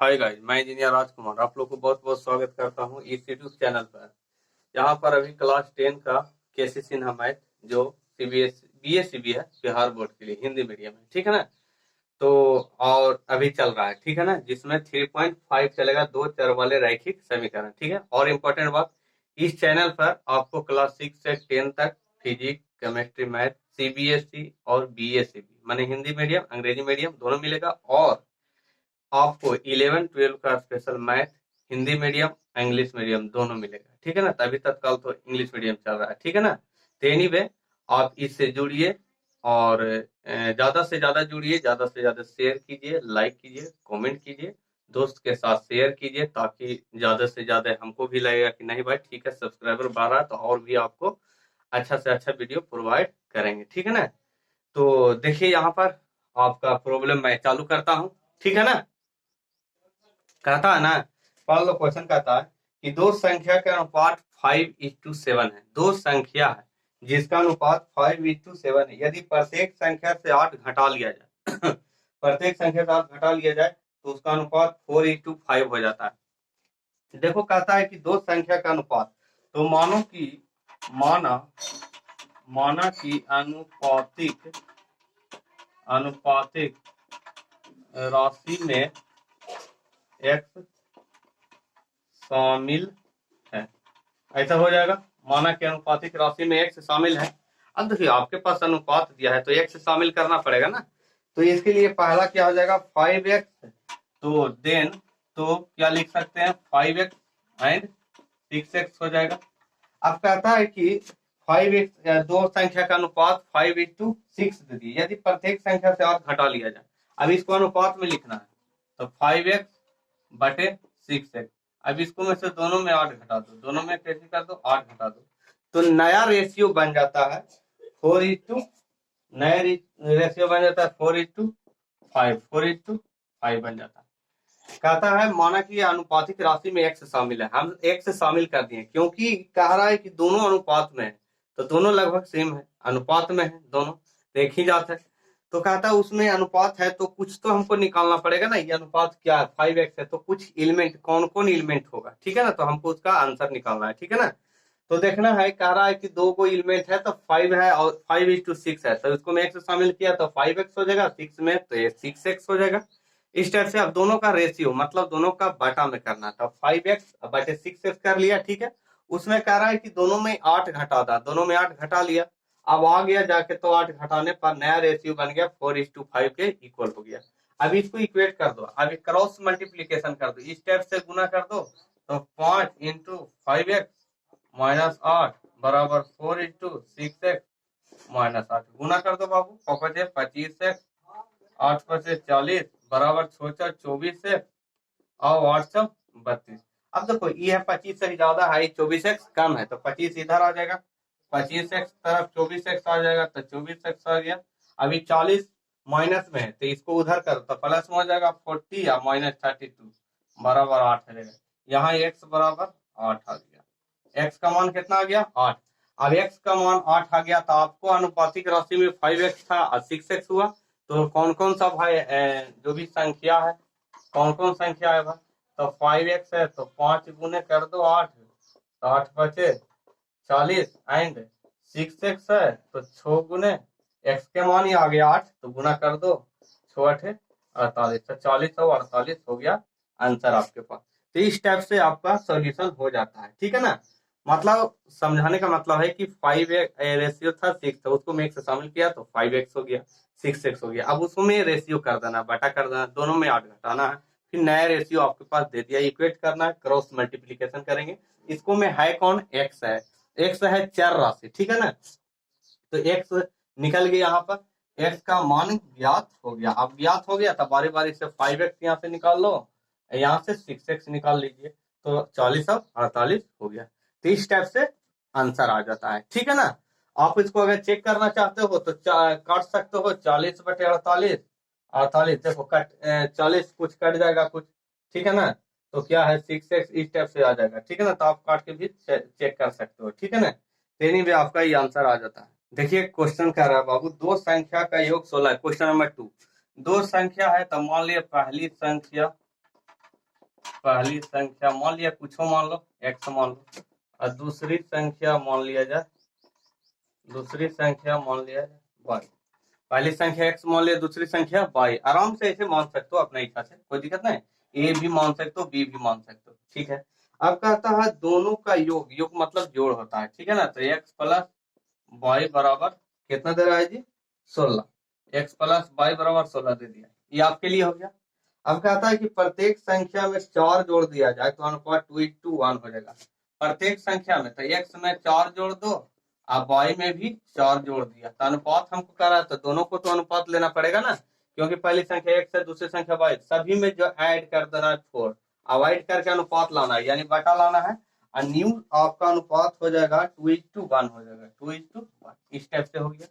Hi guys, मैं engineer राजकुमार आप लोग को बहुत बहुत स्वागत करता हूं इस यूट्यूब चैनल पर। यहाँ पर अभी क्लास 10 का केसी सिन्हा मैथ जो सीबीएस बीएससीबी है बिहार बोर्ड के लिए हिंदी मीडियम है, ठीक है ना। तो और अभी चल रहा है, ठीक है ना, जिसमें 3.5 चलेगा, दो चर वाले रैखिक समीकरण, ठीक है। और इम्पोर्टेंट बात, इस चैनल पर आपको क्लास 6 से 10 तक फिजिक्स, केमिस्ट्री, मैथ सीबीएसई और बीएससीबी माने हिंदी मीडियम अंग्रेजी मीडियम दोनों मिलेगा। और आपको 11-12 का special math Hindi medium English medium दोनों मिलेगा, ठीक है ना। तभी तत्काल तो इंग्लिश मीडियम चल रहा है, ठीक है ना। तो एनीवे आप इससे जुड़िए और ज्यादा से ज्यादा जुड़िए, ज्यादा से ज्यादा शेयर कीजिए, लाइक कीजिए, कमेंट कीजिए, दोस्त के साथ शेयर कीजिए, ताकि ज्यादा से ज्यादा हमको भी लगेगा कि नहीं भाई ठीक है, सब्सक्राइबर बढ़ रहा है तो और भी आपको अच्छा से अच्छा वीडियो प्रोवाइड करेंगे, ठीक है ना। तो देखिए यहाँ पर आपका प्रॉब्लम मैं चालू करता हूँ, ठीक है ना। कहता है ना, पढ़ लो, क्वेश्चन कहता है कि दो संख्या का अनुपात 5:7 है। दो संख्या है जिसका अनुपात 5:7 है। यदि प्रत्येक संख्या से 8 घटा लिया जाए प्रत्येक संख्या से 8 घटा लिया जाए तो उसका अनुपात 4:5 हो जाता है। देखो कहता है कि दो संख्या का अनुपात, तो माना माना कि अनुपातिक राशि में x शामिल है, ऐसा हो जाएगा। माना कि अनुपातिक राशि में x शामिल है। अब देखिए आपके पास अनुपात दिया है तो x शामिल करना पड़ेगा ना। तो इसके लिए पहला क्या हो जाएगा 5x, तो देन तो क्या लिख सकते हैं 5x एंड 6x हो जाएगा। अब कहता है कि 5x दो संख्या का अनुपात 5:6 दे दिए। यदि प्रत्येक संख्या से 8 घटा लिया जाए, अब इसको अनुपात में लिखना है तो 5x बटे 6x। अब इसको में से दोनों में 8 घटा दो, दोनों में कैसे कर दो 8 घटा दो, तो नया रेशियो बन जाता है 4:, नया रेशियो बन जाता है 4:5, 4:5 बन जाता है। कहता है माना कि अनुपातिक राशि में x शामिल है, हम x शामिल कर दिए क्योंकि कह रहा है कि दोनों अनुपात में है, तो दोनों लगभग सेम है, अनुपात में है दोनों, देख ही जाता है। तो कहता है उसमें अनुपात है तो कुछ तो हमको निकालना पड़ेगा ना, ये अनुपात क्या है 5x है, तो कुछ एलिमेंट कौन कौन एलिमेंट होगा, ठीक है ना, तो हमको उसका आंसर निकालना है, ठीक है ना। तो देखना है, कह रहा है कि दो को एलिमेंट है तो 5 है और 5:6 है, तो इसको में x शामिल किया तो 5x हो जाएगा, 6 में तो ये 6x हो जाएगा। इस टाइप से अब दोनों का रेशियो मतलब दोनों का बटा में करना था, 5x बटे 6x कर लिया, ठीक है। उसमें कह रहा है कि दोनों में 8 घटा था, दोनों में 8 घटा लिया, अब आ गया जाके तो 8 घटाने पर नया रेशियो बन गया 4:5 के इक्वल हो गया। अब इसको इक्वेट कर दो, अब क्रॉस मल्टीप्लीकेशन कर दो, इस टाइप से गुना कर दो, तो 5 × 5x माइनस 8 बराबर 4:6x माइनस 8 गुना कर दो बाबू, 25x 8×5 = 40 बराबर 24x और 832। अब देखो ये है 25 से ज्यादा है, 24x कम है, तो 25 इधर आ जाएगा, 25x तरफ 24x आ जाएगा, तो 24x आ गया। अभी 40 माइनस में है तो इसको उधर करो तो प्लस में हो जाएगा 40 या -32 बराबर 8 आ जाएगा। यहाँ x बराबर 8 आ गया, x का मान कितना आ गया 8। अब x का मान 8 आ गया तो आपको अनुपातिक राशि में 5x था और 6x हुआ, तो कौन कौन सा भाई जो भी संख्या है, कौन कौन संख्या है भाई, तो 5x है तो 5 गुने कर दो 8, तो 8 बचे 40 एंड 6x है तो 6 गुने x के मान ही आ गया 8, तो गुना कर दो 6×8 = 48, तो 40 और 48 हो गया आंसर आपके पास। तो इस टाइप से आपका सॉल्यूशन हो जाता है, ठीक है ना। मतलब समझाने का मतलब है कि 5 रेशियो था 6 था, उसको में 1 से शामिल किया तो 5x हो गया, 6x हो गया। अब उसमें रेशियो कर देना, बटा कर देना, दोनों में 8 घटाना है, फिर नया रेशियो आपके पास दे दिया, इक्वेट करना है, क्रॉस मल्टीप्लीकेशन करेंगे। इसको में है कौन x है, x है चर राशि, ठीक है ना। तो x निकल गया, यहाँ पर x का मान ज्ञात हो गया। अब ज्ञात हो गया तो बारी बारी से 5x यहाँ से निकाल लो, यहाँ से 6x निकाल लीजिए, तो 40 और 48 हो गया। तो इस टाइप से आंसर आ जाता है, ठीक है ना। आप इसको अगर चेक करना चाहते हो तो काट सकते हो 40/48, 48 देखो कट 40 कुछ कट जाएगा कुछ, ठीक है ना। तो क्या है 6x इस टाइप से आ जाएगा, ठीक है ना। तो आप काट के भी चेक कर सकते हो, ठीक है ना। तेनी भी आपका ये आंसर आ जाता है। देखिए क्वेश्चन कह रहा है बाबू, दो संख्या का योग 16 है। क्वेश्चन नंबर 2, दो संख्या है तो मान लिया पहली संख्या पहली संख्या मान लिया कुछ मान लो x मान लो, और दूसरी संख्या मान लिया जाए y। पहली संख्या x मान लिया, दूसरी संख्या y। आराम से ऐसे मान सकते हो अपने इच्छा से, कोई दिक्कत नहीं। a भी मान सकते हो, b भी मान सकते हो, ठीक है। अब कहता है दोनों का योग, योग मतलब जोड़ होता है, ठीक है ना। तो x प्लस वाई बराबर कितना दे रहा है जी, 16। x प्लस वाई बराबर 16 दे दिया, ये आपके लिए हो गया। अब कहता है कि प्रत्येक संख्या में 4 जोड़ दिया जाए तो अनुपात 2:1 हो जाएगा। प्रत्येक संख्या में, तो x में 4 जोड़ दो, अब y में भी 4 जोड़ दिया, तो अनुपात हमको कह रहा है, तो दोनों को तो अनुपात लेना पड़ेगा ना, क्योंकि पहली संख्या x है, दूसरी संख्या y, सभी में जो ऐड कर देना है 4, अवॉइड करके अनुपात लाना है, यानी बटा लाना है, और न्यू आपका अनुपात हो जाएगा 2:1 हो जाएगा, 2:1 इस टाइप से हो गया।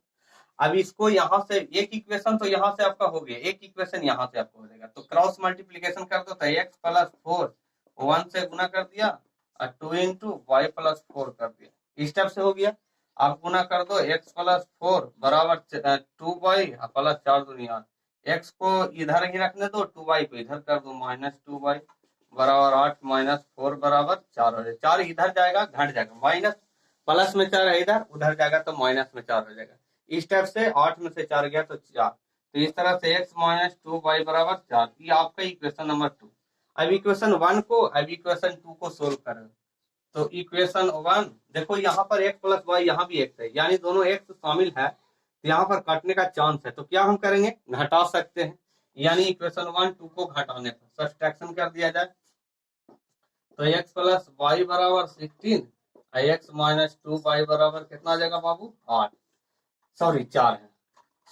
अब इसको यहाँ से एक इक्वेशन तो यहाँ से आपका हो गया, एक इक्वेशन यहाँ से आपका हो जाएगा, तो क्रॉस मल्टीप्लीकेशन कर दो, तो x प्लस 4 1 से गुना कर दिया और 2 इंटू वाई प्लस 4 कर दिया, इस टाइप से हो गया। आप गुना कर दो, x प्लस 4 बराबर 2y प्लस 4 दुनिया, x को इधर ही रखने दो, 2y को इधर कर दो, -2y बराबर 8 -4 बराबर 4 हो जाएगा। 4 इधर जाएगा घट जाएगा, माइनस प्लस में 4 है इधर, उधर जाएगा तो माइनस में 4 हो जाएगा। इस टाइप से 8 में से 4 गया तो 4, तो इस तरह से x माइनस 2y बराबर 4, ये आपका इक्वेशन नंबर 2। अब इक्वेशन 1 को, अब इक्वेशन 2 को सोल्व करें, तो इक्वेशन 1 देखो, यहाँ पर x प्लस वाई, यहाँ भी x है, यानी दोनों x शामिल है, तो यहाँ पर काटने का चांस है, तो क्या हम करेंगे, घटा सकते हैं, यानी इक्वेशन 1 2 को घटाने पर सब्ट्रैक्शन कर दिया जाए, तो x प्लस वाई बराबर 16 और x माइनस 2y बराबर कितना आ जाएगा बाबू, 8, सॉरी 4 है,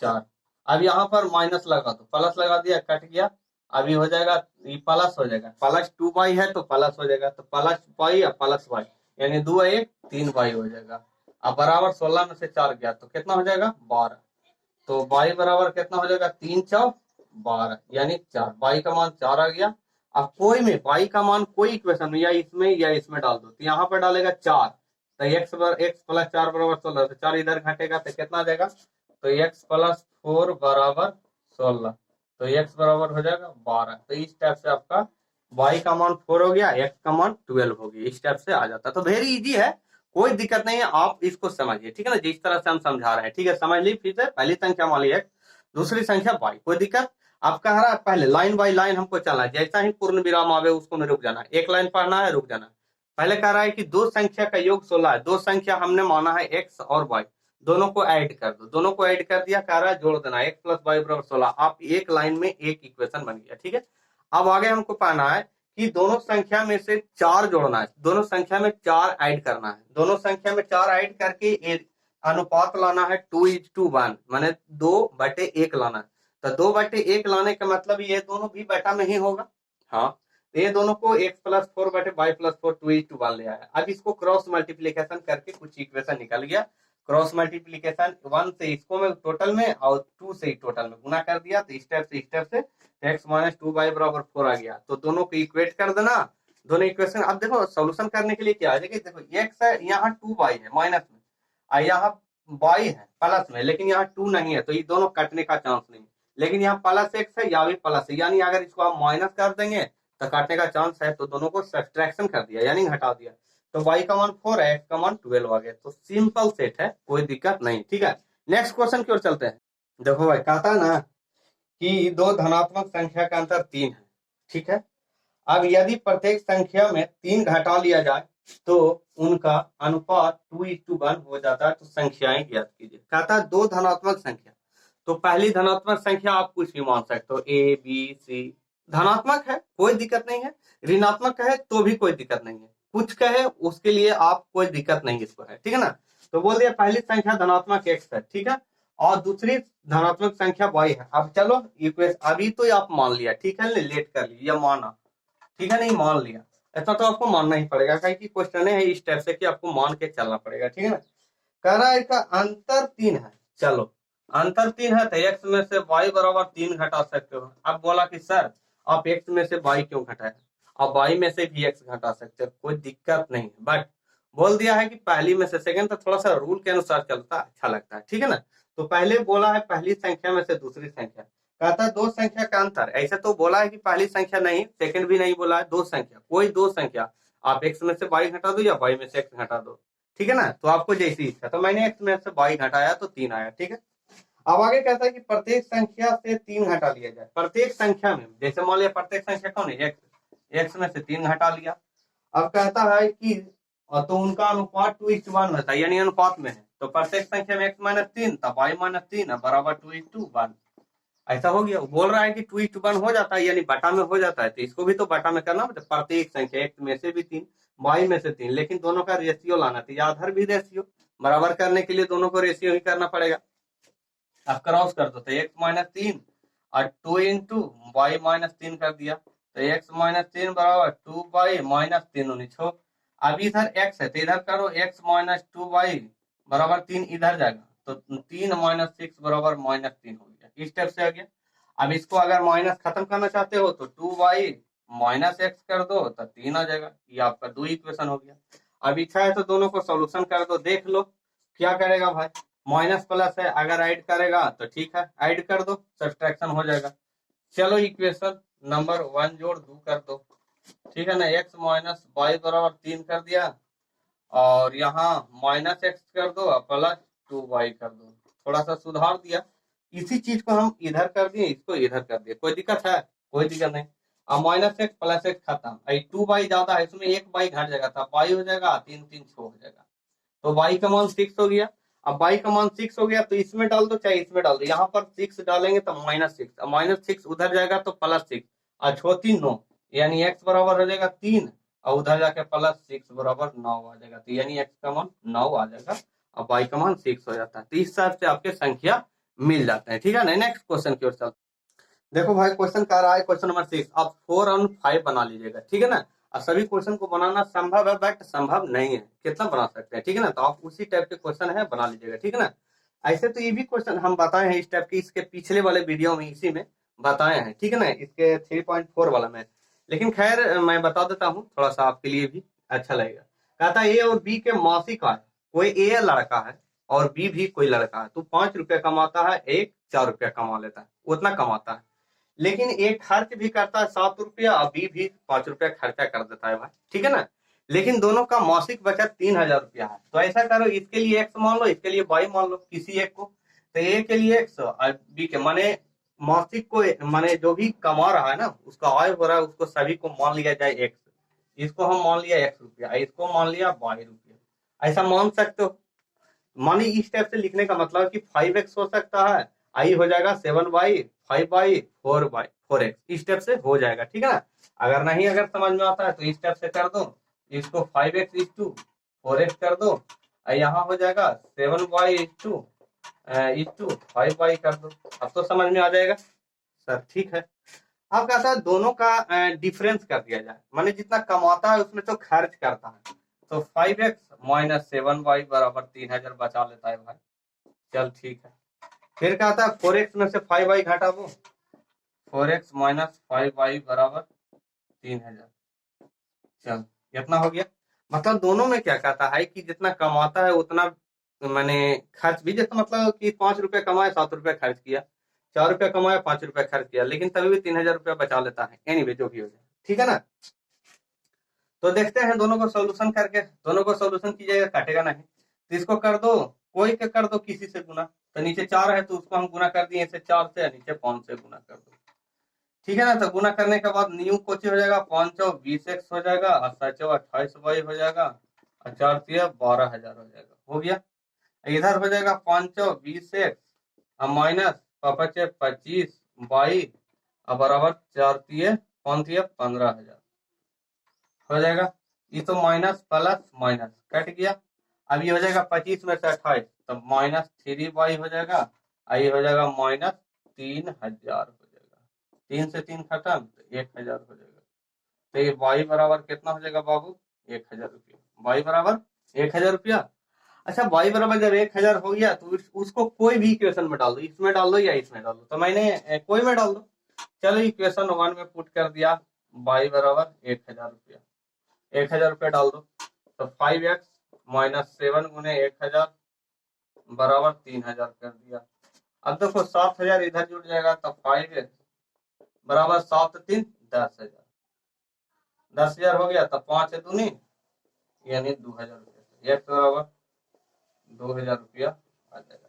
4। अब यहाँ पर माइनस लगा दो, प्लस लगा दिया, कट गया, अभी हो जाएगा, ये प्लस हो जाएगा, प्लस 2y है तो प्लस हो जाएगा, तो प्लस y या प्लस y, यानी 2 1 3y हो जाएगा। अब बराबर 16 में से 4 गया तो कितना हो जाएगा, 12, तो y बराबर कितना हो जाएगा, 3 4 12, यानी 4, y का मान 4 आ गया। अब कोई में y का मान कोई इक्वेशन में या इसमें डाल दो, तो यहाँ पर डालेगा 4, तो x प्लस 4 बराबर 16, तो 4 इधर घटेगा तो कितना आ जाएगा, तो x प्लस 4 बराबर 16, तो x बराबर हो जाएगा 12। तो इस टाइप से आपका y का मान 4 हो गया, x का मान 12 हो गया, इस टाइप से आ जाता है। तो वेरी इजी है, कोई दिक्कत नहीं है, आप इसको समझिए, ठीक है ना, जिस तरह से हम समझा रहे हैं, ठीक है, समझ ली। फिर से पहली संख्या मान ली x, दूसरी संख्या y, कोई दिक्कत। आप कह रहा है पहले लाइन बाय लाइन हमको चलना है, जैसा ही पूर्ण विराम आवे उसको में रुक जाना है, एक लाइन पढ़ना है, रुक जाना है। पहले कह रहा है कि दो संख्या का योग 16 है, दो संख्या हमने माना है x और y, दोनों को ऐड कर दो, दोनों को ऐड कर दिया, कह रहा है जोड़ देना, x प्लस वाई बराबर 16, आप एक लाइन में एक इक्वेशन बन गया, ठीक है। अब आगे हमको पाना है कि दोनों संख्या में से 4 जोड़ना है, दोनों संख्या में 4 ऐड करना है, दोनों संख्या में 4 ऐड करके अनुपात लाना है 2:1, माने 2/1 लाना है। तो 2/1 लाने का मतलब ये दोनों भी बटा में ही होगा, हाँ, तो ये दोनों को x प्लस 4/y प्लस 4 2:1 ले आया। अब इसको क्रॉस मल्टीप्लीकेशन करके कुछ इक्वेशन निकल गया, क्रॉस मल्टीप्लीकेशन 1 से इसको में टोटल में और 2 से टोटल में गुना कर दिया, तो इस टाइप से x माइनस 2y बराबर 4 आ गया। तो दोनों को इक्वेट कर देना, दोनों इक्वेशन। अब देखो सोल्यूशन करने के लिए क्या है, देखिए देखो x है, यहाँ 2y है माइनस में, और यहाँ y है प्लस में, लेकिन यहाँ 2 नहीं है, तो ये दोनों कटने का चांस नहीं, लेकिन यहाँ प्लस x है, यहाँ भी प्लस है, यानी अगर इसको आप माइनस कर देंगे तो काटने का चांस है, तो दोनों को सब्ट्रैक्शन कर दिया, यानी घटा दिया, तो y का मान 4 है, x का मान 12 आ गया। तो सिंपल सेट है, कोई दिक्कत नहीं, ठीक है। नेक्स्ट क्वेश्चन की ओर चलते हैं। देखो भाई, कहता है ना कि दो धनात्मक संख्या का अंतर 3 है, ठीक है। अब यदि प्रत्येक संख्या में 3 घटा लिया जाए तो उनका अनुपात 2:1 हो जाता है, तो संख्याएं ज्ञात कीजिए। कहता है दो धनात्मक संख्या, तो पहली धनात्मक संख्या आप कुछ भी मान सकते हो, ए बी सी, धनात्मक है कोई दिक्कत नहीं है, ऋणात्मक कहे तो भी कोई दिक्कत नहीं है, कुछ कहे उसके लिए आप कोई दिक्कत नहीं इसको है, ठीक है ना। तो बोल दिया पहली संख्या धनात्मक x है, ठीक है, और दूसरी धनात्मक संख्या y है। अब चलो इक्वेशन अभी तो आप मान लिया, ठीक है, लेट कर लिया माना, ठीक है, नहीं मान लिया, ऐसा तो आपको मानना ही पड़ेगा, क्योंकि क्वेश्चन है इस टाइप से कि आपको मान के चलना पड़ेगा, ठीक है ना। कह रहा है इसका अंतर 3 है, चलो अंतर 3 है, तो x में से y बराबर 3 घटा सकते हो। अब बोला कि सर आप x में से y क्यों घटाए, आप y में से भी x घटा सकते हो, कोई दिक्कत नहीं है, बट बोल दिया है कि पहली में से सेकंड, तो थोड़ा सा रूल के अनुसार चलता अच्छा लगता है, ठीक है ना। तो पहले बोला है पहली संख्या में से दूसरी संख्या, कहता है दो संख्या का अंतर। ऐसे तो बोला है कि पहली संख्या नहीं, सेकंड भी नहीं बोला है, दो संख्या, कोई दो संख्या, आप x में से y घटा दो या y में से x घटा दो, ठीक है ना। तो आपको जैसी इच्छा, तो मैंने x में से y घटाया तो 3 आया, ठीक है। अब आगे कहता है कि प्रत्येक संख्या से 3 घटा लिया जाए। प्रत्येक संख्या में, जैसे मान लिया प्रत्येक संख्या कौन है, x में से 3 घटा लिया। अब कहता है कि तो उनका अनुपात 2:1 होता है, यानी अनुपात में है। तो प्रत्येक संख्या में x माइनस 3 तब y माइनस 3 बराबर 2:1। ऐसा हो गया। बोल रहा है कि 2:1 हो जाता है, यानी बटा में हो जाता है, तो इसको भी तो बटा में करना पड़ता है। प्रत्येक संख्या x में से भी 3, y में से 3, लेकिन दोनों का रेशियो लाना था, आधार भी रेशियो बराबर करने के लिए दोनों को रेशियो ही करना पड़ेगा। अब क्रॉस कर दो, तो x माइनस 3 और 2 इंटू वाई माइनस 3 कर दिया, तो x माइनस 3 बराबर 2y माइनस 3 19। अब इधर x है तो इधर करो, x माइनस 2y बराबर 3 इधर जाएगा, तो 3 माइनस 6 बराबर माइनस 3 हो गया। इस टाइप से आ गया। अब इसको अगर माइनस खत्म करना चाहते हो तो 2y माइनस x कर दो तो 3 आ जाएगा। ये आपका 2 इक्वेशन हो गया। अब इच्छा है तो दोनों को सोल्यूशन कर दो, देख लो क्या करेगा भाई। माइनस प्लस है, अगर ऐड करेगा तो ठीक है, ऐड कर दो, सब्सट्रैक्शन हो जाएगा। चलो इक्वेशन नंबर 1 जोड़ 2 कर दो, ठीक है ना। x माइनस वाई बराबर 3 कर दिया, और यहाँ माइनस एक्स कर दो और प्लस 2y कर दो, थोड़ा सा सुधार दिया। इसी चीज को हम इधर कर दिए, इसको इधर कर दिए, कोई दिक्कत है? कोई दिक्कत नहीं। अब माइनस एक्स प्लस एक्स खत्म, 2y ज्यादा है, इसमें एक y घट जाएगा, था y हो जाएगा 3 3 6 हो जाएगा, तो y का मान 6 हो गया। अब y का मान 6 हो गया तो इसमें डाल दो चाहे इसमें डाल दो, यहाँ पर 6 डालेंगे तो -6, -6 उधर जाएगा तो +6 और 6 3 9, यानी x बराबर हो जाएगा 3 और उधर जाके +6 बराबर 9 आ जाएगा, तो यानी x का मान 9 आ जाएगा और y का मान 6 हो जाता है। तो इस हिसाब से आपके संख्या मिल जाते हैं, ठीक है ना। नेक्स्ट क्वेश्चन की ओर चलते। देखो भाई क्वेश्चन कह रहा है, क्वेश्चन नंबर 6, आप 4 और 5 बना लीजिएगा, ठीक है ना। और सभी क्वेश्चन को बनाना संभव है बट संभव नहीं है, कितना बना सकते हैं, ठीक है ना। तो आप उसी टाइप के क्वेश्चन है बना लीजिएगा, ठीक है ना। ऐसे तो ये भी क्वेश्चन हम बताए हैं इस टाइप के, इसके पिछले वाले वीडियो में इसी में बताए हैं, ठीक है ना, इसके 3.4 वाला में। लेकिन खैर मैं बता देता हूँ, थोड़ा सा आपके लिए भी अच्छा लगेगा। कहता है ए और बी के मासिक आय, कोई ए लड़का है और बी भी कोई लड़का है, तो 5 रुपया कमाता है, एक 4 रुपया कमा लेता है, उतना कमाता है। लेकिन एक खर्च भी करता है 7 रुपया, अभी भी 5 रुपया खर्चा कर देता है भाई, ठीक है ना। लेकिन दोनों का मासिक बचत 3,000 रुपया है। तो ऐसा करो, इसके लिए एक्स मान लो, इसके लिए वाई मान लो, किसी एक को। तो ए के लिए एक्स और बी के माने मासिक को, माने जो भी कमा रहा है ना उसका आय हो रहा है, उसको सभी को मान लिया जाए एक्स। इसको हम मान लिया एक्स रुपया, इसको मान लिया वाई रुपया, ऐसा मान सकते हो। मानी इस टाइप से लिखने का मतलब कि 5x हो सकता है, आई हो जाएगा 7y, 5y, 4y, 4x, इस टाइप से हो जाएगा, ठीक है ना। अगर नहीं अगर समझ में आता है तो इस टाइप से कर दो, इसको 5x इज टू 4x कर दो, यहाँ हो जाएगा 7y इज टू 5y कर दो। अब तो समझ में आ जाएगा सर, ठीक है। अब कहता है दोनों का डिफरेंस कर दिया जाए, माने जितना कमाता है उसमें तो खर्च करता है, तो 5x माइनस 7y बराबर 3,000 बचा लेता है भाई। चल ठीक है। फिर कहता है 4x में से 5y घटा वो, 4x माइनस 5y बराबर 3,000। चल इतना हो गया। मतलब दोनों में क्या कहता है कि जितना कमाता है उतना मैंने खर्च भी, जैसे मतलब कि 5 रुपया कमाए 7 रुपया खर्च किया, 4 रुपया कमाया 5 रुपया खर्च किया, लेकिन तभी भी 3,000 रुपया बचा लेता है। एनीवे जो भी हो जाए, ठीक है ना। तो देखते हैं दोनों को सोल्यूशन करके, दोनों को सोल्यूशन कीजिएगा, काटेगा नहीं। तो इसको कर दो, कोई के कर दो किसी से गुना, तो नीचे 4 है तो उसको हम गुना कर दिए इसे 4 से, नीचे 5 से गुना कर दो, ठीक है ना। तो गुना करने के बाद न्यू कोची हो जाएगा, 5 और 20x हो जाएगा, और 7 28y हो जाएगा, और 4 12,000 हो जाएगा, हो गया। इधर हो जाएगा 5 और 20x और माइनस 25y और बराबर 4 15,000 हो जाएगा। ये तो माइनस प्लस माइनस कट गया। अब ये हो जाएगा 25 में से 28, तो -3y हो जाएगा, ये हो जाएगा -3,000 हो जाएगा, 3 से 3 खत्म तो 1,000 हो जाएगा। तो ये y बराबर कितना हो जाएगा बाबू, 1,000 रुपया, y बराबर 1,000 रुपया। अच्छा y बराबर जब 1,000 हो गया तो उसको कोई भी इक्वेशन में डाल दो, इसमें डाल दो या इसमें डाल दो, तो मैंने कोई में डाल दो। चलो इक्वेशन 1 में पुट कर दिया, y बराबर 1,000 रुपया, 1,000 रुपया डाल दो, तो 5x माइनस 7 गुने 1,000 बराबर 3,000 कर दिया। अब देखो 7,000 इधर जुड़ जाएगा तो 5x बराबर 7 3 10,000, 10,000 हो गया तो 5 दूनी यानी 2,000 रुपया, x बराबर 2,000 रुपया आ जाएगा।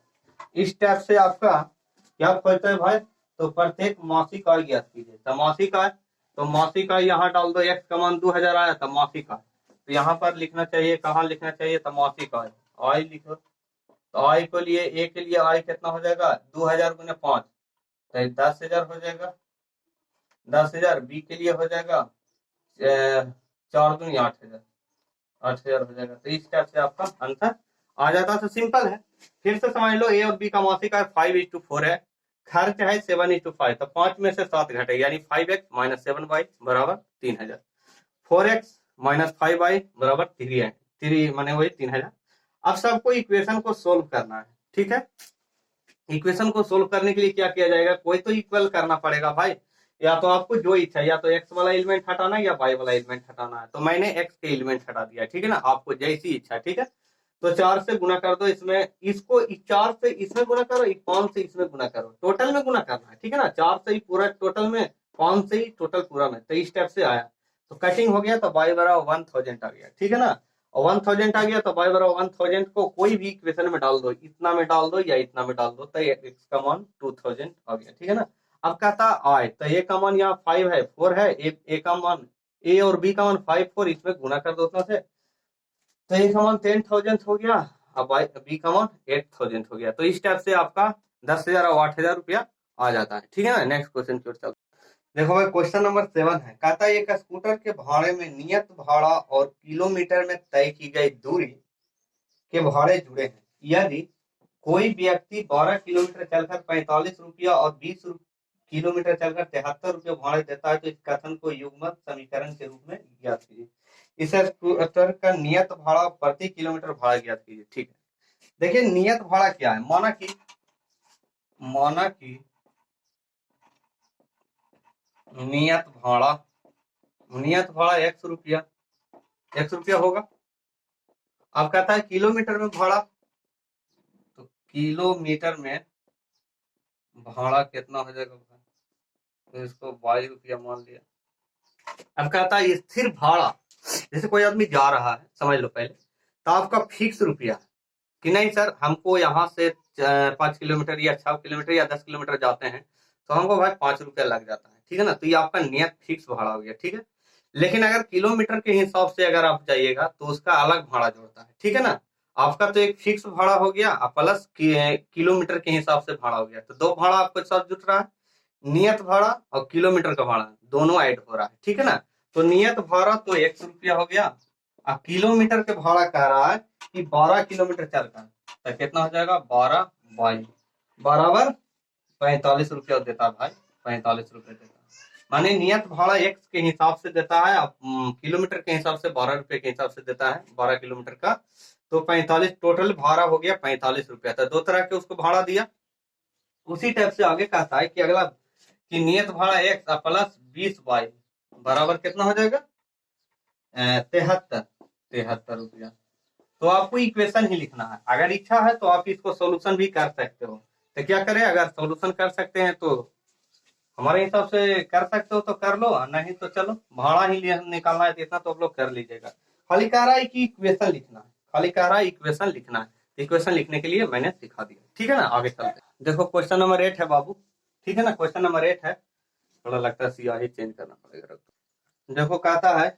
इस टाइप से आपका क्या खोजता है भाई, तो प्रत्येक मासिक आय ज्ञात कीजिए। तो मासिक आय, तो मासिक आय यहाँ डाल दो, x का मान 2,000 आया तो मासिक आय, तो यहाँ पर लिखना चाहिए, कहाँ लिखना चाहिए, तो मासिक आय, आय लिखो। तो आय को लिए ए के लिए आय कितना हो जाएगा 2,000 गुने 5 तो 10,000 हो जाएगा, 10,000 बी के लिए हो जाएगा 4 दूनी 8,000, 8,000 हो जाएगा। तो इस टाइप से आपका आंसर आ जाता है। तो सिंपल है, फिर से समझ लो ए और बी का मासिक आय 5:4 है, खर्च है 7:5, तो 5 में से 7 घटे यानी 5x माइनस 7y बराबर 3,000, 4x माइनस 5y बराबर 3 है, 3 माने वही 3,000। अब सबको इक्वेशन को सोल्व करना है, ठीक है। इक्वेशन को सोल्व करने के लिए क्या किया जाएगा, कोई तो इक्वल करना पड़ेगा भाई, या तो आपको जो इच्छा है, या तो एक्स वाला एलिमेंट हटाना है या वाई वाला एलिमेंट हटाना है। तो मैंने एक्स के एलिमेंट हटा दिया, ठीक है ना, आपको जैसी इच्छा, ठीक है। तो 4 से गुना कर दो इसमें, इसको 4 से इसमें गुना करो, 5 से इसमें गुना करो, टोटल में गुना करना है, ठीक है ना। 4 से ही पूरा टोटल में, 5 से ही टोटल पूरा में, तो इस स्टेप से आया। तो कटिंग हो गया तो y बराबर 1,000 आ गया, ठीक है ना। और 1,000 आ गया तो y बराबर 1,000 को कोई भी इक्वेशन में डाल दो, इतना में डाल दो या इतना में डाल दो, तो x का मान 2,000 आ गया, ठीक है ना। अब कहता आय, तो ए का मान यहाँ 5 है, 4 है, ए का मान, ए और बी का मान 5 4, इसमें गुना कर दो उतना से, तो ए का मान 10,000 हो गया, अब बी का मान 8,000 हो गया। तो इस टाइप से आपका 10,000 और 8,000 रुपया आ जाता है, ठीक है ना। नेक्स्ट क्वेश्चन की ओर चलते। देखो भाई क्वेश्चन नंबर 7 है, कहता है एक स्कूटर के भाड़े में नियत भाड़ा और किलोमीटर में तय की गई दूरी के भाड़े जुड़े हैं। यदि कोई व्यक्ति 12 किलोमीटर चलकर 45 रुपया और 20 किलोमीटर चलकर 73 रुपया भाड़े देता है, तो इस कथन को युग्मक समीकरण के रूप में ज्ञात कीजिए। इस स्कूटर का नियत भाड़ा प्रति किलोमीटर भाड़ा ज्ञात कीजिए, ठीक है। देखिए नियत भाड़ा क्या है, माना कि नियत भाड़ा 100 रुपया, 100 रुपया होगा। अब कहता है किलोमीटर में भाड़ा, तो किलोमीटर में भाड़ा कितना हो जाएगा, तो इसको 22 रुपया मान लिया। अब कहता है स्थिर भाड़ा, जैसे कोई आदमी जा रहा है, समझ लो पहले, तो आपका फिक्स रुपया कि नहीं सर हमको यहाँ से 5 किलोमीटर या 6 किलोमीटर या 10 किलोमीटर जाते हैं तो हमको भाई 5 रुपया लग जाता है, ठीक है ना। तो ये आपका नियत फिक्स भाड़ा हो गया, ठीक है। लेकिन अगर किलोमीटर के हिसाब से अगर आप जाइएगा तो उसका अलग भाड़ा जोड़ता है, ठीक है ना। आपका तो एक फिक्स भाड़ा हो गया प्लस किलोमीटर के हिसाब से भाड़ा हो गया, तो दो भाड़ा आपको साथ जुट रहा है, नियत भाड़ा और किलोमीटर का भाड़ा दोनों ऐड हो रहा है, ठीक है ना। तो नियत भाड़ा तो 100 रुपया हो गया, और किलोमीटर के भाड़ा कह रहा है कि 12 किलोमीटर चलकर, तो कितना हो जाएगा 12 22 बराबर 45 रुपया देता है भाई, 45 रुपया देता है। माने नियत भाड़ा एक्स के हिसाब से देता है, किलोमीटर के हिसाब से 12 रुपए के हिसाब से देता है, 12 किलोमीटर का, तो 45 टोटल भाड़ा हो गया 45 रुपया। तो दो तरह के उसको भाड़ा दिया। उसी टाइप से आगे कहता है कि अगला कि नियत भाड़ा एक्स प्लस 20 वाई बराबर कितना हो जाएगा 73 रुपया। तो आपको इक्वेशन ही लिखना है, अगर इच्छा है तो आप इसको सोल्यूशन भी कर सकते हो। तो क्या करें, अगर सोल्यूशन कर सकते हैं तो हमारे हिसाब से कर सकते हो तो कर लो, नहीं तो चलो भाड़ा ही निकालना है तो इतना तो आप लोग कर लीजिएगा। खाली कह रहा है कि इक्वेशन लिखना है, खाली कह रहा है इक्वेशन लिखना है, इक्वेशन लिखने के लिए मैंने सिखा दिया, ठीक है ना। आगे चलते हैं। देखो क्वेश्चन नंबर 8 है बाबू, ठीक है ना। क्वेश्चन नंबर 8 है, थोड़ा लगता है सियाही चेंज करना पड़ेगा। देखो कहता है,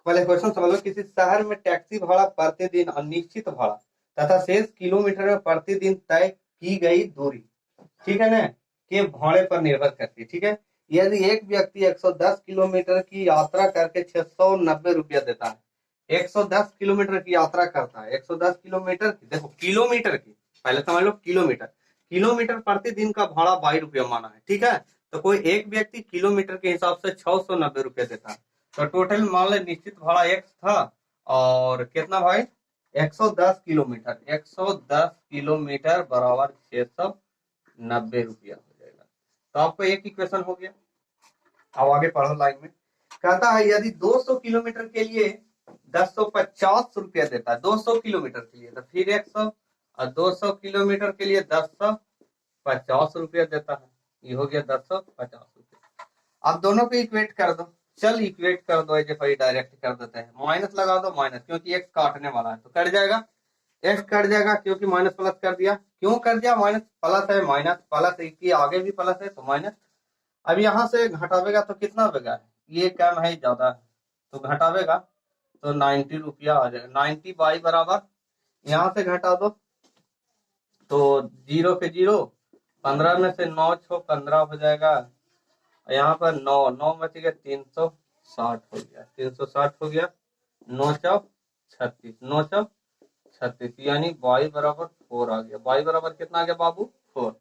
पहले क्वेश्चन समझ लो, किसी शहर में टैक्सी भाड़ा प्रतिदिन अनिश्चित भाड़ा तथा शेष किलोमीटर में प्रतिदिन तय की गई दूरी, ठीक है ना, के भाड़े पर निर्भर करती है, ठीक है। यदि एक व्यक्ति 110 किलोमीटर की यात्रा करके 690 रुपया देता है, 110 किलोमीटर की यात्रा करता है, 110 किलोमीटर की, देखो किलोमीटर की, पहले समझ लो किलोमीटर, किलोमीटर प्रतिदिन का भाड़ा 22 रुपया माना है, ठीक है। तो कोई एक व्यक्ति किलोमीटर के हिसाब से 690 रुपया देता है, तो टोटल मान ले निश्चित भाड़ा एक्स था, और कितना भाई 110 किलोमीटर, 110 किलोमीटर बराबर 690 रुपया हो जाएगा। तो आपको एक इक्वेशन हो गया। अब आगे पढ़ो लाइन में, कहता है यदि 200 किलोमीटर के लिए 1050 रुपया देता है, 200 किलोमीटर के लिए, तो फिर 100, और 200 किलोमीटर के लिए 10 50 रुपया देता है। ये हो गया 1050 रुपया। अब दोनों को इक्वेट कर दो। चल इक्वेट कर दो, ऐसे भाई डायरेक्ट कर देते हैं। माइनस लगा दो, माइनस, क्योंकि एक्स काटने वाला है तो कट जाएगा। एक्स कट जाएगा क्योंकि माइनस प्लस कर दिया। क्यों कर दिया? माइनस प्लस है, माइनस प्लस है, आगे भी प्लस है तो माइनस। अब यहाँ से घटावेगा तो कितना होगा? ये कम है, ज्यादा है, तो घटावेगा तो 90 रुपया आ जाएगा। 90 बराबर यहाँ से घटा दो तो 0 के 0, 15 में से 9 छो 15 हो जाएगा। यहाँ पर 9 9 बच गया, 360 हो गया, 360 हो गया। 9 चौक 36, 9 चौक 36, यानी y बराबर 4 आ गया। y बराबर कितना आ गया बाबू? 4।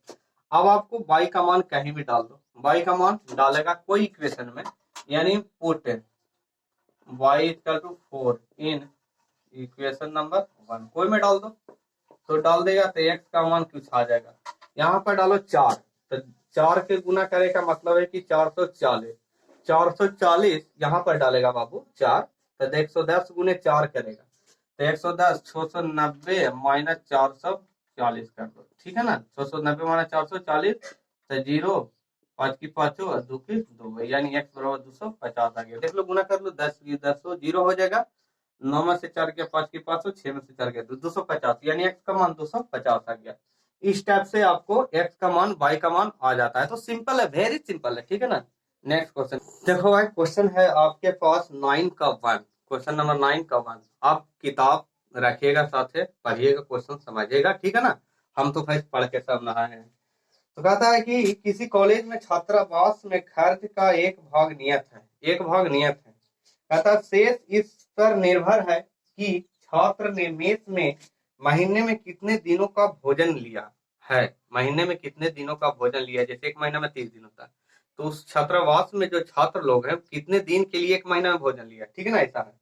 अब आपको y का मान कहीं भी डाल दो। y का मान डालेगा कोई इक्वेशन में, यानी put y equal to 4 in equation number 1, कोई में डाल दो तो डाल देगा तो x का मान कुछ आ जाएगा। यहाँ पर डालो 4, तो 4 के गुना करे का मतलब है कि 440। 440 यहाँ पर डालेगा बाबू 4, तो 110 गुने 4 करेगा तो 110, 690 माइनस 440 कर दो, ठीक है ना। 690 माइनस 440 तो 0, 5 की 5 और 2 की 2, यानी x बराबर 250 आ गया। देख लो, गुना कर लो, 10 की 10 0 हो जाएगा। 9 में से 4 गया 5 की 5, 6 में से 4 गया 250, यानी x का मान 250 आ गया। इस टाइप से आपको x का मान y का मान आ जाता है। तो सिंपल है, वेरी सिंपल है, ठीक है ना। नेक्स्ट क्वेश्चन देखो भाई, क्वेश्चन है आपके पास 9 का 1, क्वेश्चन नंबर 9 का 1। आप किताब रखिएगा, साथ पढ़िएगा, क्वेश्चन समझिएगा, ठीक है ना। हम तो भाई पढ़ के सब नहाए हैं। तो कहता है कि किसी कॉलेज में छात्रावास में खर्च का एक भाग नियत है, एक भाग नियत है। कहता है शेष इस पर निर्भर है कि छात्र ने मेस में महीने में कितने दिनों का भोजन लिया है। महीने में कितने दिनों का भोजन लिया, जैसे एक महीना में 30 दिन होता है, तो उस छात्रावास में जो छात्र लोग हैं कितने दिन के लिए एक महीना में भोजन लिया, ठीक है ना, ऐसा है।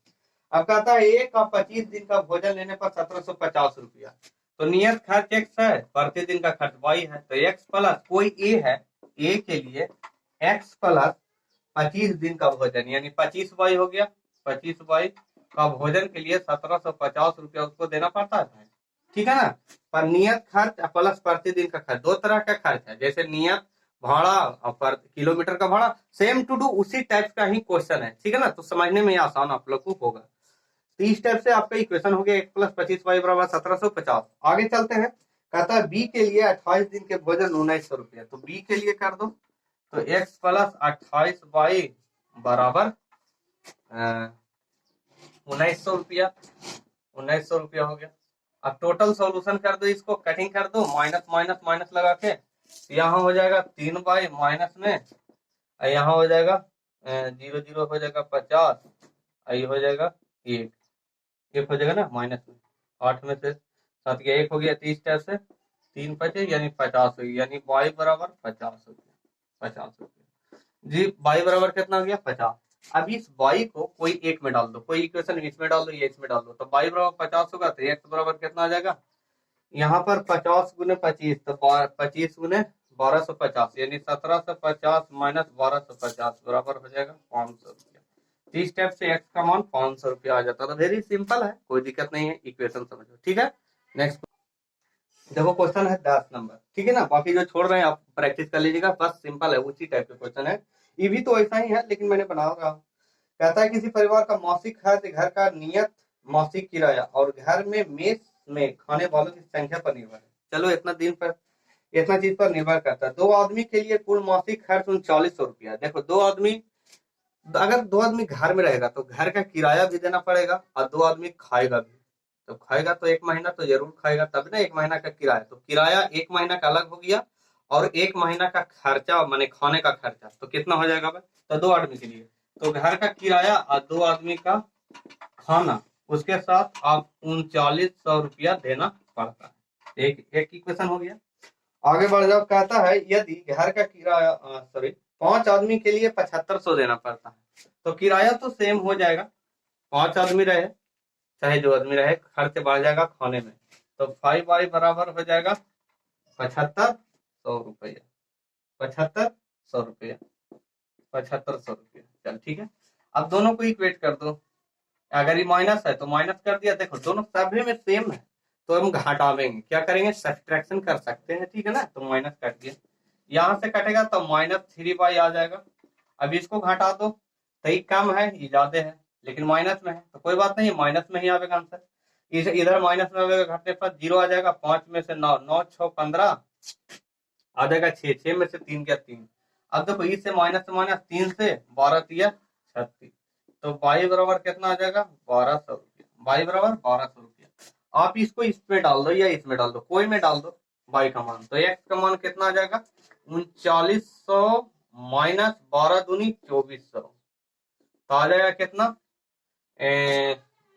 अब कहता है एक का 25 दिन का भोजन लेने पर 1750 रुपया। तो नियत खर्च x है, प्रति दिन का खर्च y है, तो x प्लस कोई a है, a के लिए x प्लस 25 दिन का भोजन, यानी 25y हो गया। 25y का भोजन के लिए 1750 उसको देना पड़ता है, ठीक है ना। पर नियत खर्च प्लस प्रति दिन का खर्च, दो तरह का खर्च है। जैसे नियत भाड़ा और पर किलोमीटर का भाड़ा, सेम टू डू उसी टाइप का ही क्वेश्चन है, ठीक है ना। तो समझने में आसान आप लोग को होगा। तो इस टाइप से आपका इक्वेशन हो गया 1 प्लस 25y बराबर 1750। आगे चलते हैं। कहता है बी के लिए 28 दिन के भोजन 1900 रुपया। तो बी के लिए कर दो तो x प्लस 28y बराबर 1900 रुपया। 1900 रुपया हो गया। अब टोटल सॉल्यूशन कर दो, इसको कटिंग कर दो, माइनस माइनस माइनस लगा के यहाँ हो जाएगा 3y माइनस में, यहाँ हो जाएगा 0 0 हो जाएगा 50, ये हो जाएगा 1 1 हो जाएगा ना माइनस में। 8 में से 7 गया 1 हो गया, 30 टाइप से 3 बचे, यानी 50 हो गया, यानी y बराबर 50 हो गया। 50 हो गया जी, y बराबर कितना हो गया? 50। अब इस y को कोई एक में डाल दो, कोई इक्वेशन इसमें डाल दो, ये इसमें डाल दो, तो y बराबर 50 होगा, तो x बराबर कितना आ जाएगा? यहाँ पर 50 गुने 25, तो 25 गुने 1250, यानी 1750 माइनस 1250 बराबर हो जाएगा 500 रुपया। इस स्टेप से x का मान 500 रुपया आ जाता है। तो वेरी सिंपल है, कोई दिक्कत नहीं है, इक्वेशन समझो, ठीक है। नेक्स्ट देखो, क्वेश्चन है 10 नंबर, ठीक है ना। बाकी जो छोड़ रहे हैं आप प्रैक्टिस कर लीजिएगा, बस सिंपल है, उसी टाइप का क्वेश्चन है। ये भी तो ऐसा ही है, लेकिन मैंने बना रहा हूँ। कहता है किसी परिवार का मासिक खर्च घर का नियत मासिक किराया और घर में मेस में खाने वालों की संख्या पर निर्भर है। चलो इतना दिन पर, इतना चीज पर निर्भर करता है। 2 आदमी के लिए कुल मासिक खर्च 3900 रुपया। देखो 2 आदमी, अगर 2 आदमी घर में रहेगा तो घर का किराया भी देना पड़ेगा, और 2 आदमी खाएगा भी। तो खाएगा तो 1 महीना तो जरूर खाएगा, तब ना 1 महीना का किराया। तो किराया 1 महीना का अलग हो गया, और 1 महीना का खर्चा माने खाने का खर्चा, तो कितना हो जाएगा भाई? तो 2 आदमी के लिए तो घर का किराया और 2 आदमी का खाना, उसके साथ आप 3900 रुपया देना पड़ता है। एक इक्वेशन हो गया। आगे बढ़ जाओ। कहता है यदि घर का किराया 5 आदमी के लिए 7500 देना पड़ता है, तो किराया तो सेम हो जाएगा, 5 आदमी रहे चाहे 2 आदमी रहे, खर्च बढ़ जाएगा खाने में। तो 5y बराबर हो जाएगा 7500 रुपया। 7500 रुपया, 7500 रुपया। चल ठीक है। अब दोनों को इक्वेट कर दो। अगर ये माइनस है तो माइनस कर दिया। देखो दोनों सभी में सेम है, तो हम घटावेंगे, क्या करेंगे, सब्ट्रैक्शन कर सकते हैं, ठीक है ना। तो माइनस कट गया, यहाँ से कटेगा तो -3 आ जाएगा। अब इसको घटा दो, तो ये कम है ये ज्यादा है, लेकिन माइनस में है तो कोई बात नहीं, माइनस में ही आएगा आंसर। इधर माइनस में आएगा, घटने पर 0 आ जाएगा। 5 में से 9, 9 6 15 आ जाएगा 6, 6 में से 3 गया 3। अब देखो इससे माइनस से माइनस, 3 से 12 दिया 36, तो y बराबर कितना आ जाएगा, 1200 रुपया। y बराबर 1200 रुपया। आप इसको इसमें डाल दो या इसमें डाल दो, कोई में डाल दो y का मान, तो x का मान कितना आ जाएगा, 3900 माइनस 12 दूनी 2400, तो आ जाएगा कितना,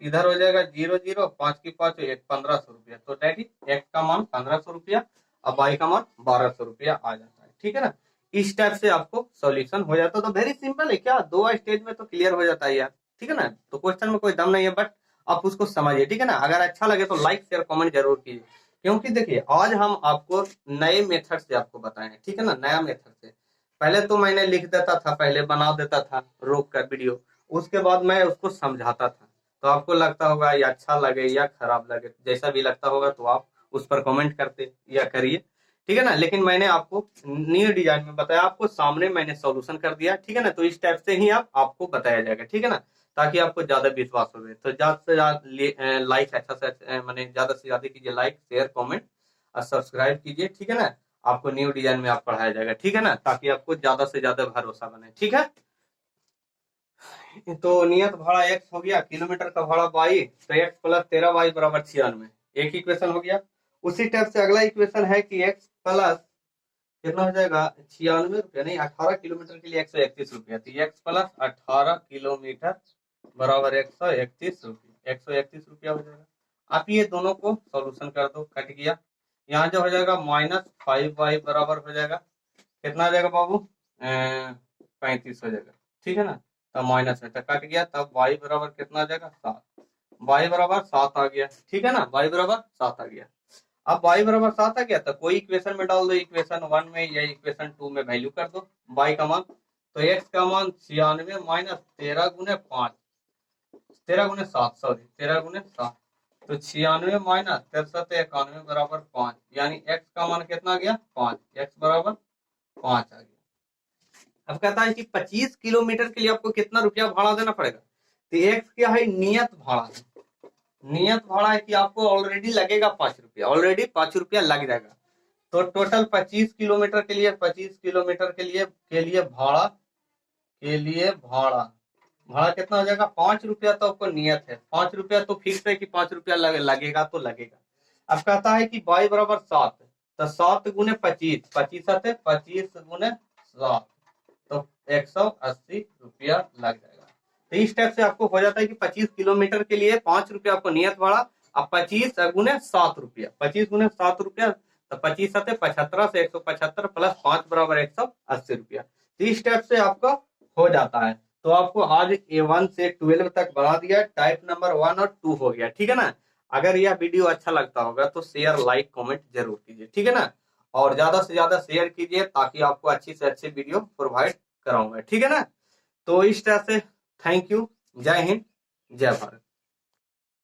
इधर हो जाएगा 0 0, 5 की 5 1, 1500 रुपया। तो डैडी x का मान 1500 रुपया, अब y का मान 1200 रुपया आ जाता है, ठीक है ना। इस टाइप से आपको सॉल्यूशन हो जाता है। तो वेरी सिंपल है, क्या 2 स्टेज में तो क्लियर हो जाता है यार, ठीक है ना। तो क्वेश्चन में कोई दम नहीं है, बट आप उसको समझिए, ठीक है ना। अगर अच्छा लगे तो लाइक शेयर कमेंट जरूर कीजिए, क्योंकि देखिए आज हम आपको नए मेथड से आपको बताए, ठीक है ना, नया मेथड से। पहले तो मैंने लिख देता था, पहले बना देता था रोक कर वीडियो, उसके बाद मैं उसको समझाता था। तो आपको लगता होगा ये अच्छा लगे या खराब लगे, जैसा भी लगता होगा तो आप उस पर कमेंट करते या करिए, ठीक है ना। लेकिन मैंने आपको न्यू डिजाइन में बताया, आपको सामने मैंने सॉल्यूशन कर दिया, ठीक है ना। तो इस टाइप से ही आपको बताया जाएगा, ठीक है ना, ताकि आपको ज्यादा विश्वास हो। तो ज्यादा से ज्यादा लाइक, अच्छा से मैंने ज्यादा से ज्यादा कीजिए, लाइक शेयर कमेंट और सब्सक्राइब कीजिए, ठीक है ना। आपको न्यू डिजाइन में आप पढ़ाया जाएगा, ठीक है ना, ताकि आपको ज्यादा से ज्यादा भरोसा बने, ठीक है। तो नियत भाड़ा x हो गया, किलोमीटर का भाड़ा y, तो x प्लस 13y बराबर 96, एक इक्वेशन हो गया। उसी टाइप से अगला इक्वेशन है कि x प्लस कितना हो जाएगा, 96 रुपया नहीं, 18 किलोमीटर के लिए 131 रुपया। तो x प्लस 18 किलोमीटर बराबर 131 रुपया, 131 रुपया हो जाएगा। आप ये दोनों को सॉल्यूशन कर दो, कट गया। यहाँ जो हो जाएगा -5y बराबर हो जाएगा कितना आ जाएगा बाबू, 35 हो जाएगा, ठीक है ना। तब माइनस में, तो कट गया, तब y बराबर कितना आ जाएगा, 7। y बराबर 7 आ गया, ठीक है ना, y बराबर 7 आ गया। अब y बराबर 7 आ गया, तो कोई इक्वेशन में डाल दो, इक्वेशन 1 में या इक्वेशन 2 में वैल्यू कर दो y का मान। तो x का मान 96 माइनस 13 गुने 5, 13 गुने 7, सॉरी 13 गुने 7, तो 96 माइनस 63 91 बराबर 5, यानी x का मान कितना आ गया, 5, x बराबर 5 आ गया। अब कहता है कि 25 किलोमीटर के लिए आपको कितना रुपया भाड़ा देना पड़ेगा। तो x क्या है, नियत भाड़ा है। नियत भाड़ा है कि आपको ऑलरेडी लगेगा 5 रुपया, ऑलरेडी 5 रुपया लग जाएगा। तो टोटल 25 किलोमीटर के लिए, 25 किलोमीटर के लिए भाड़ा कितना हो जाएगा, 5 रुपया। तो आपको नियत है 5 रुपया, तो फिक्स है कि 5 रुपया लगेगा तो लगेगा। अब कहता है कि y बराबर 7, तो 7 गुने 25, 25 आते 25 गुने 7, तो 180 रुपया लग जाएगा। तो इस टाइप से आपको हो जाता है कि 25 किलोमीटर के लिए 5 रुपया आपको नियत भाड़ा, अब 25 गुने 7 रुपया, 25 गुने 7 रुपया, तो 25 आते 75 से 175 प्लस 5 बराबर 180 रुपया। तो इस टाइप से आपका हो जाता है। तो आपको आज A1 से 12 तक बढ़ा दिया, टाइप नंबर 1 और 2 हो गया, ठीक है ना। अगर यह वीडियो अच्छा लगता होगा तो शेयर लाइक कमेंट जरूर कीजिए, ठीक है ना। और ज्यादा से ज्यादा शेयर कीजिए, ताकि आपको अच्छी से अच्छी वीडियो प्रोवाइड कराऊंगा, ठीक है ना। तो इस तरह से थैंक यू, जय हिंद, जय भारत।